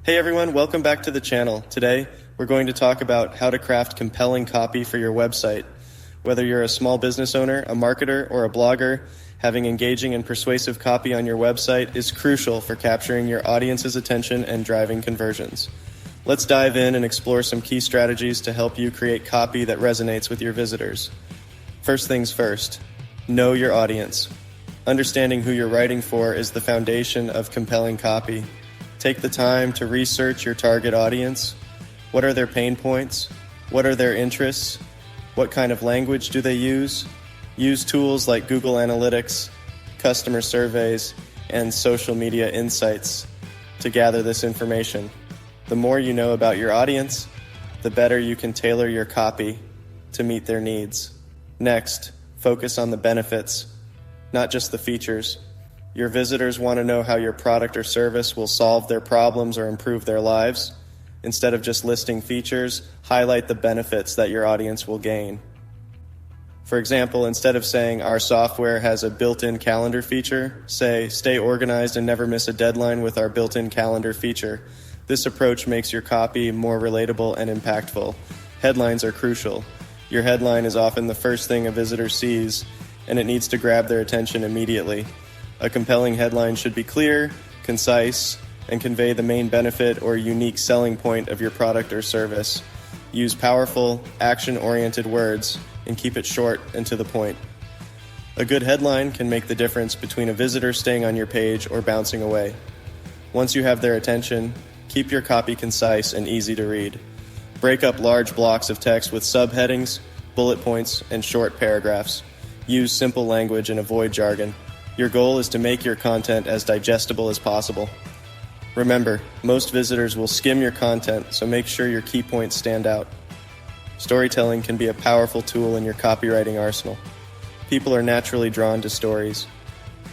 Hey everyone, welcome back to the channel. Today, we're going to talk about how to craft compelling copy for your website. Whether you're a small business owner, a marketer, or a blogger, having engaging and persuasive copy on your website is crucial for capturing your audience's attention and driving conversions. Let's dive in and explore some key strategies to help you create copy that resonates with your visitors. First things first, know your audience. Understanding who you're writing for is the foundation of compelling copy. Take the time to research your target audience. What are their pain points? What are their interests? What kind of language do they use? Use tools like Google Analytics, customer surveys, and social media insights to gather this information. The more you know about your audience, the better you can tailor your copy to meet their needs. Next, focus on the benefits, not just the features. Your visitors want to know how your product or service will solve their problems or improve their lives. Instead of just listing features, highlight the benefits that your audience will gain. For example, instead of saying our software has a built-in calendar feature, say stay organized and never miss a deadline with our built-in calendar feature. This approach makes your copy more relatable and impactful. Headlines are crucial. Your headline is often the first thing a visitor sees, and it needs to grab their attention immediately. A compelling headline should be clear, concise, and convey the main benefit or unique selling point of your product or service. Use powerful, action-oriented words and keep it short and to the point. A good headline can make the difference between a visitor staying on your page or bouncing away. Once you have their attention, keep your copy concise and easy to read. Break up large blocks of text with subheadings, bullet points, and short paragraphs. Use simple language and avoid jargon. Your goal is to make your content as digestible as possible. Remember, most visitors will skim your content, so make sure your key points stand out. Storytelling can be a powerful tool in your copywriting arsenal. People are naturally drawn to stories.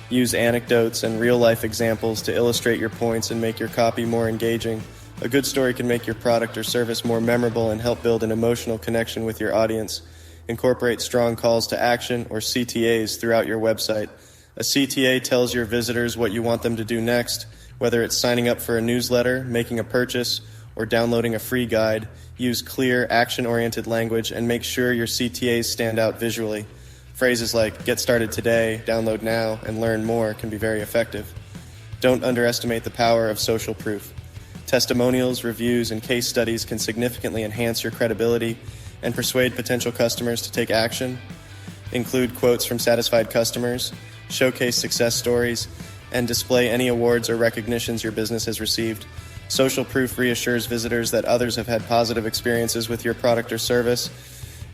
Use anecdotes and real-life examples to illustrate your points and make your copy more engaging. A good story can make your product or service more memorable and help build an emotional connection with your audience. Incorporate strong calls to action or CTAs throughout your website. A CTA tells your visitors what you want them to do next, whether it's signing up for a newsletter, making a purchase, or downloading a free guide. Use clear, action-oriented language and make sure your CTAs stand out visually. Phrases like get started today, download now, and learn more can be very effective. Don't underestimate the power of social proof. Testimonials, reviews, and case studies can significantly enhance your credibility and persuade potential customers to take action. Include quotes from satisfied customers, showcase success stories, and display any awards or recognitions your business has received. Social proof reassures visitors that others have had positive experiences with your product or service.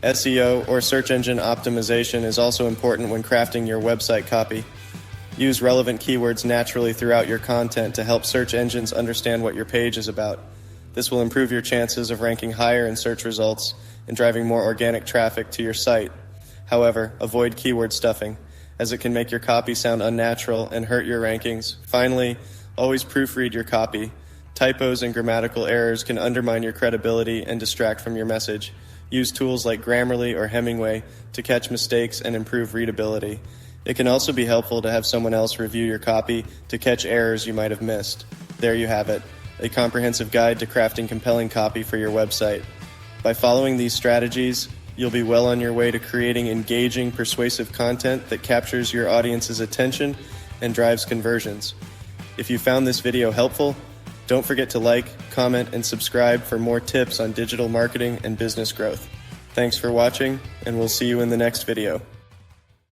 SEO or search engine optimization is also important when crafting your website copy. Use relevant keywords naturally throughout your content to help search engines understand what your page is about. This will improve your chances of ranking higher in search results and driving more organic traffic to your site. However, avoid keyword stuffing, as it can make your copy sound unnatural and hurt your rankings. Finally, always proofread your copy. Typos and grammatical errors can undermine your credibility and distract from your message. Use tools like Grammarly or Hemingway to catch mistakes and improve readability. It can also be helpful to have someone else review your copy to catch errors you might have missed. There you have it, a comprehensive guide to crafting compelling copy for your website. By following these strategies, you'll be well on your way to creating engaging, persuasive content that captures your audience's attention and drives conversions. If you found this video helpful, don't forget to like, comment, and subscribe for more tips on digital marketing and business growth. Thanks for watching, and we'll see you in the next video.